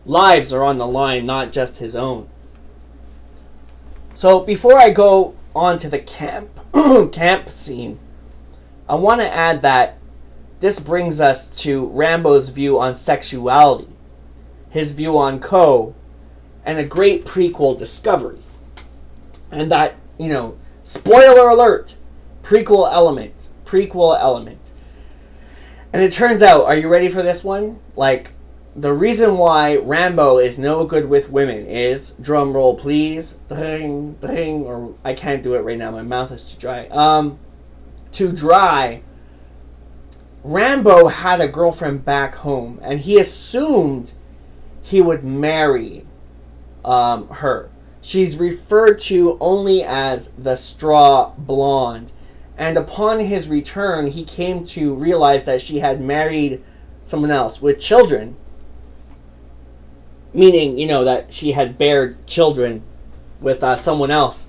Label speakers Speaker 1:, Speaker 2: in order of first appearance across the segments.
Speaker 1: lives are on the line, not just his own. So before I go on to the camp scene, I want to add that this brings us to Rambo's view on sexuality, his view on Ko, and a great prequel discovery. And that, spoiler alert, prequel element. And it turns out, are you ready for this one? Like, the reason why Rambo is no good with women is, drum roll please, ding, ding, or I can't do it right now, my mouth is too dry. Rambo had a girlfriend back home, and he assumed he would marry her. She's referred to only as the straw blonde. And upon his return, he came to realize that she had married someone else with children. Meaning, that she had bared children with someone else.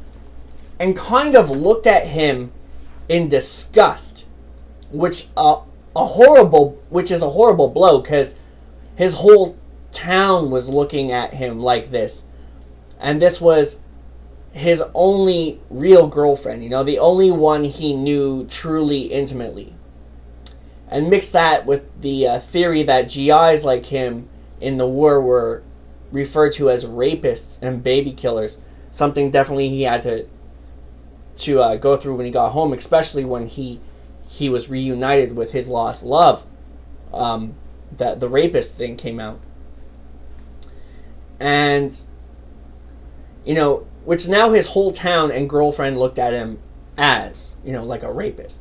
Speaker 1: And kind of looked at him in disgust. Which is a horrible blow, because his whole town was looking at him like this. And this was his only real girlfriend, the only one he knew truly intimately. And mix that with the theory that GIs like him in the war were referred to as rapists and baby killers, something definitely he had to go through when he got home, especially when he was reunited with his lost love. That the rapist thing came out. And which now his whole town and girlfriend looked at him as, like a rapist.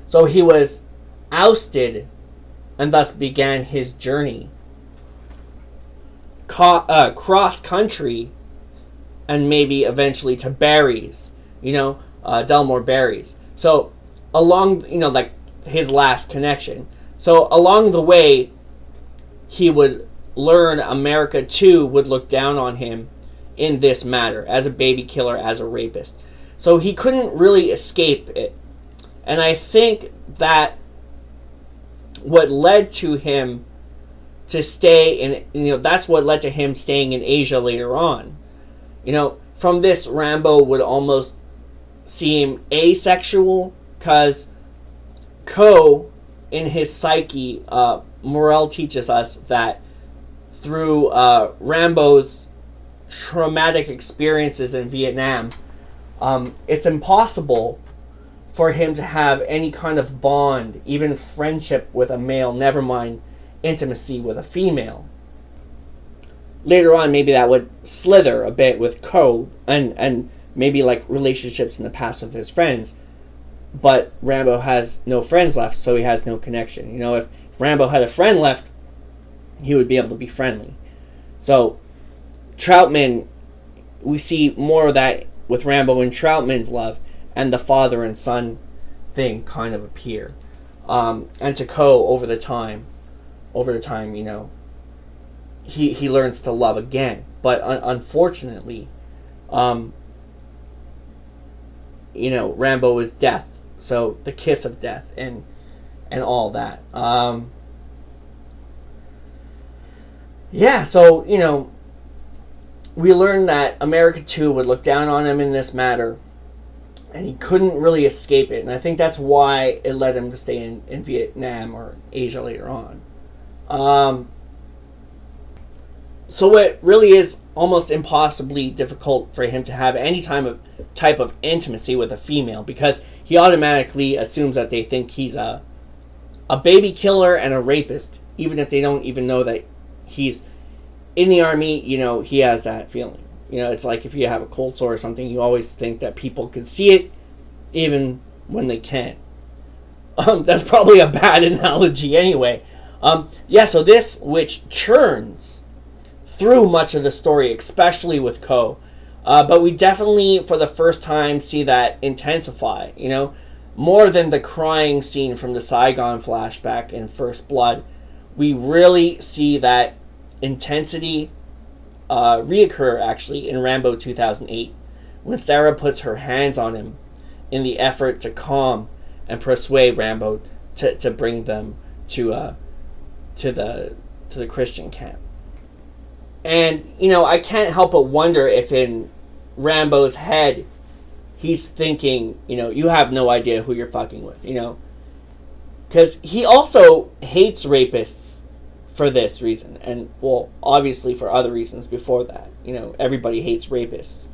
Speaker 1: So he was ousted, and thus began his journey cross country, and maybe eventually to Barry's, Delmore Barry's. So along, like his last connection. So along the way, he would learn America too would look down on him in this matter, as a baby killer, as a rapist. So he couldn't really escape it. And I think that what led to him to stay in, that's what led to him staying in Asia later on. From this, Rambo would almost seem asexual, because Ko, in his psyche, Morel teaches us that through Rambo's traumatic experiences in Vietnam, it's impossible for him to have any kind of bond, even friendship with a male, never mind intimacy with a female. Later on, maybe that would slither a bit with Ko, and maybe like relationships in the past with his friends. But Rambo has no friends left, so he has no connection. If Rambo had a friend left, he would be able to be friendly. So Troutman, we see more of that with Rambo and Troutman's love, and the father and son thing kind of appear. And to Ko, over the time, he learns to love again. But unfortunately, Rambo is death. So the kiss of death and all that. So, we learned that America too would look down on him in this matter, and he couldn't really escape it. And I think that's why it led him to stay in Vietnam or Asia later on. So it really is almost impossibly difficult for him to have any type of intimacy with a female, because he automatically assumes that they think he's a baby killer and a rapist, even if they don't even know that he's in the army. He has that feeling. It's like if you have a cold sore or something, you always think that people can see it, even when they can't. That's probably a bad analogy anyway. So this, which churns through much of the story, especially with Ko, but we definitely, for the first time, see that intensify, more than the crying scene from the Saigon flashback in First Blood. We really see that intensity reoccur, actually, in Rambo 2008, when Sarah puts her hands on him in the effort to calm and persuade Rambo to bring them to the Christian camp. And, you know, I can't help but wonder if in Rambo's head he's thinking, you know, you have no idea who you're fucking with, you know. Because he also hates rapists for this reason. And, well, obviously for other reasons before that. You know, everybody hates rapists.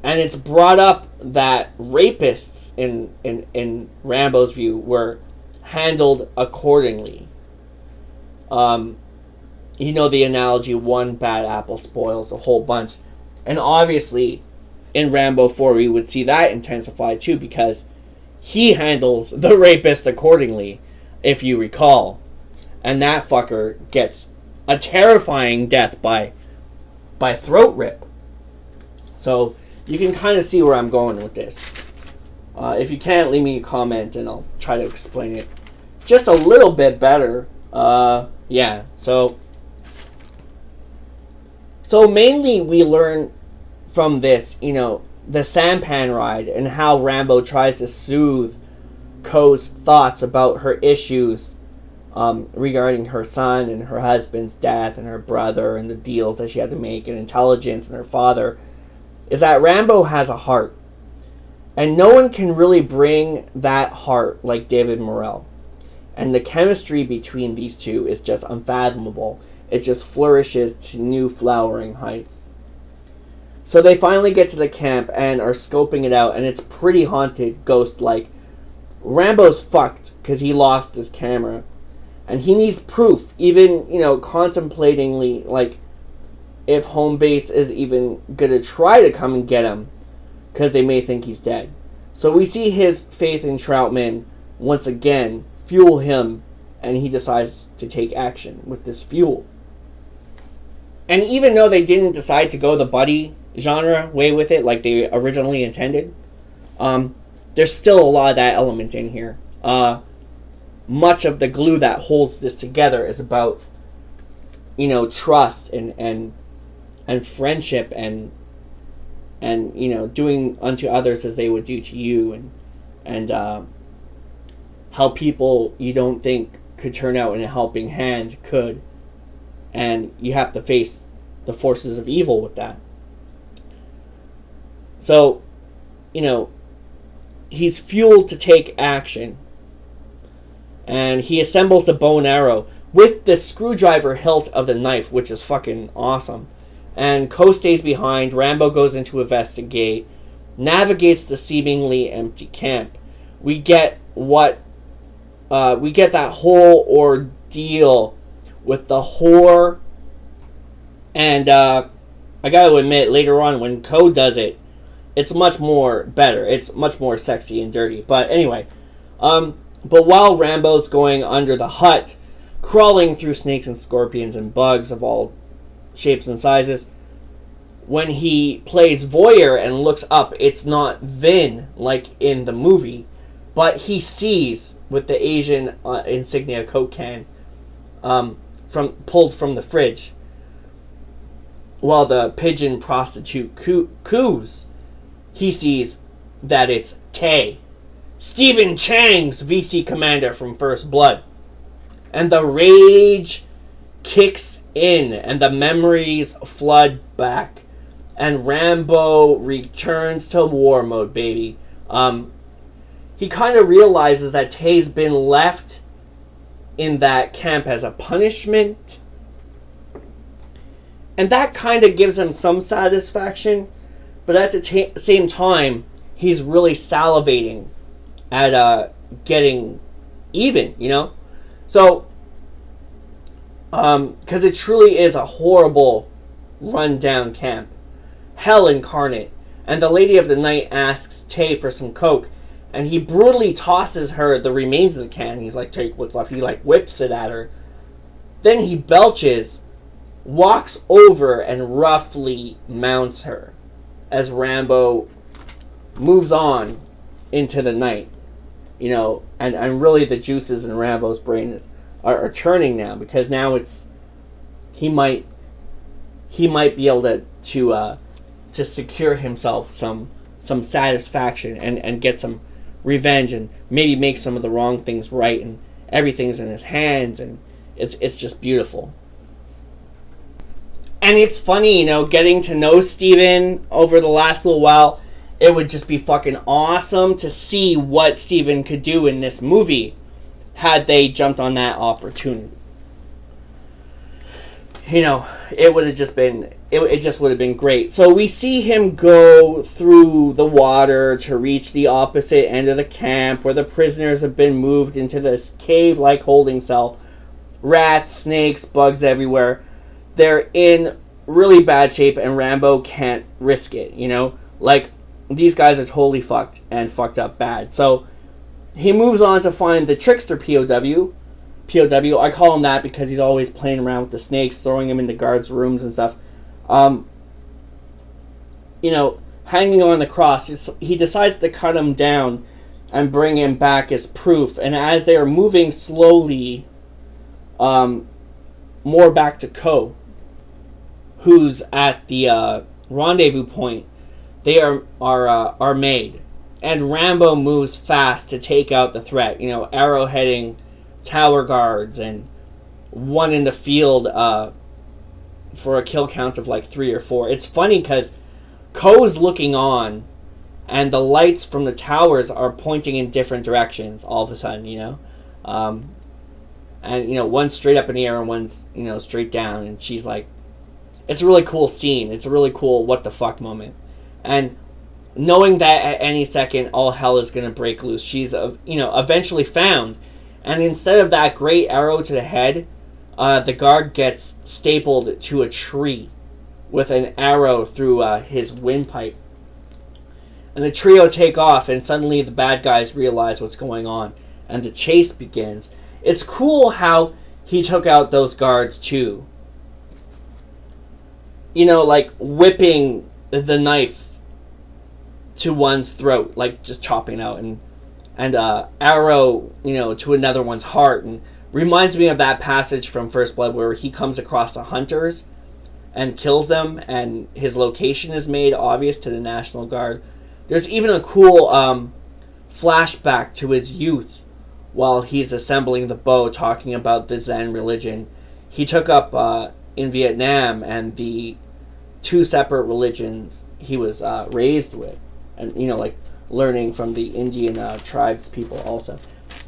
Speaker 1: And it's brought up that rapists, in Rambo's view, were handled accordingly. You know the analogy, one bad apple spoils a whole bunch. And obviously, in Rambo 4, we would see that intensified too, because he handles the rapist accordingly, if you recall. And that fucker gets a terrifying death by throat rip. So, you can kind of see where I'm going with this. If you can't, leave me a comment and I'll try to explain it just a little bit better. Yeah, so mainly we learn from this, you know, the sampan ride and how Rambo tries to soothe Ko's thoughts about her issues regarding her son and her husband's death and her brother and the deals that she had to make and intelligence and her father, is that Rambo has a heart. And no one can really bring that heart like David Morrell. And the chemistry between these two is just unfathomable. It just flourishes to new flowering heights. So they finally get to the camp and are scoping it out, and it's pretty haunted, ghost-like. Rambo's fucked because he lost his camera. And he needs proof, even, you know, contemplatingly, like, if home base is even gonna try to come and get him, because they may think he's dead. So we see his faith in Troutman once again fuel him, and he decides to take action with this fuel. And even though they didn't decide to go the buddy genre way with it, like they originally intended, there's still a lot of that element in here. Much of the glue that holds this together is about, you know, trust and friendship and you know, doing unto others as they would do to you, and how people you don't think could turn out in a helping hand could, and you have to face the forces of evil with that. So, you know, he's fueled to take action, and he assembles the bow and arrow with the screwdriver hilt of the knife, which is fucking awesome. And Ko stays behind. Rambo goes in to investigate, navigates the seemingly empty camp. We get that whole ordeal with the whore, and I gotta admit, later on when Ko does it, it's much more better. It's much more sexy and dirty. But anyway, but while Rambo's going under the hut, crawling through snakes and scorpions and bugs of all shapes and sizes, when he plays voyeur and looks up, it's not Vin like in the movie, but he sees with the Asian insignia Coke can pulled from the fridge, while the pigeon prostitute coos, he sees that it's Tay, Stephen Chang's VC commander from First Blood. And the rage kicks in, and the memories flood back, and Rambo returns to war mode, baby. He kind of realizes that Tay's been left in that camp as a punishment, and that kind of gives him some satisfaction, but at the same time, he's really salivating at getting even, you know? So, because it truly is a horrible, run-down camp. Hell incarnate. And the Lady of the Night asks Tay for some coke, and he brutally tosses her the remains of the can. He's like, take what's left. He like whips it at her. Then he belches, walks over, and roughly mounts her as Rambo moves on into the night. You know, and really the juices in Rambo's brain are turning now, because now it's he might be able to secure himself some satisfaction and get some revenge, and maybe make some of the wrong things right, and everything's in his hands, and it's just beautiful. And it's funny, you know, getting to know Steven over the last little while. It would just be fucking awesome to see what Steven could do in this movie had they jumped on that opportunity. You know, it would have just been, it just would have been great. So we see him go through the water to reach the opposite end of the camp where the prisoners have been moved into this cave-like holding cell. Rats, snakes, bugs everywhere. They're in really bad shape and Rambo can't risk it, you know? Like, these guys are totally fucked and fucked up bad. So he moves on to find the trickster POW. I call him that because he's always playing around with the snakes, throwing them into guards' rooms and stuff. You know, hanging on the cross. He decides to cut him down and bring him back as proof. And as they are moving slowly, more back to Ko, who's at the rendezvous point, they are made. And Rambo moves fast to take out the threat. You know, arrowheading tower guards and one in the field for a kill count of like 3 or 4. It's funny because Ko's looking on and the lights from the towers are pointing in different directions all of a sudden, you know. And, you know, one's straight up in the air and one's, you know, straight down. And she's like, it's a really cool scene. It's a really cool what the fuck moment. And knowing that at any second all hell is going to break loose, she's, you know, eventually found. And instead of that great arrow to the head, the guard gets stapled to a tree with an arrow through his windpipe. And the trio take off, and suddenly the bad guys realize what's going on, and the chase begins. It's cool how he took out those guards too. You know, like whipping the knife to one's throat, like just chopping out, and arrow, you know, to another one's heart. And reminds me of that passage from First Blood where he comes across the hunters and kills them, and his location is made obvious to the National Guard. There's even a cool flashback to his youth while he's assembling the bow, talking about the Zen religion he took up in Vietnam and the 2 separate religions he was raised with, and, you know, like learning from the Indian tribes people also.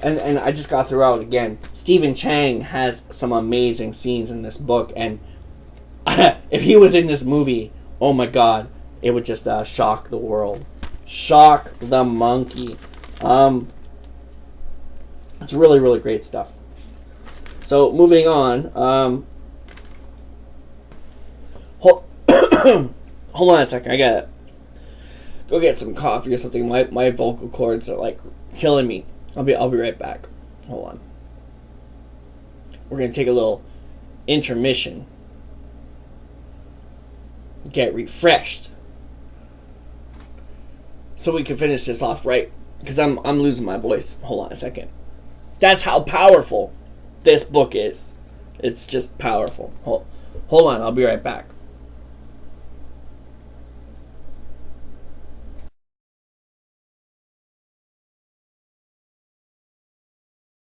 Speaker 1: And I just got throughout again, Stephen Chang has some amazing scenes in this book, and if he was in this movie, oh my god, it would just shock the world. Shock the monkey. It's really, really great stuff. So, moving on, hold on a second, I gotta go get some coffee or something. My vocal cords are like killing me. I'll be right back. Hold on. We're gonna take a little intermission. Get refreshed. So we can finish this off right. Because I'm losing my voice. Hold on a second. That's how powerful this book is. It's just powerful. Hold on, I'll be right back.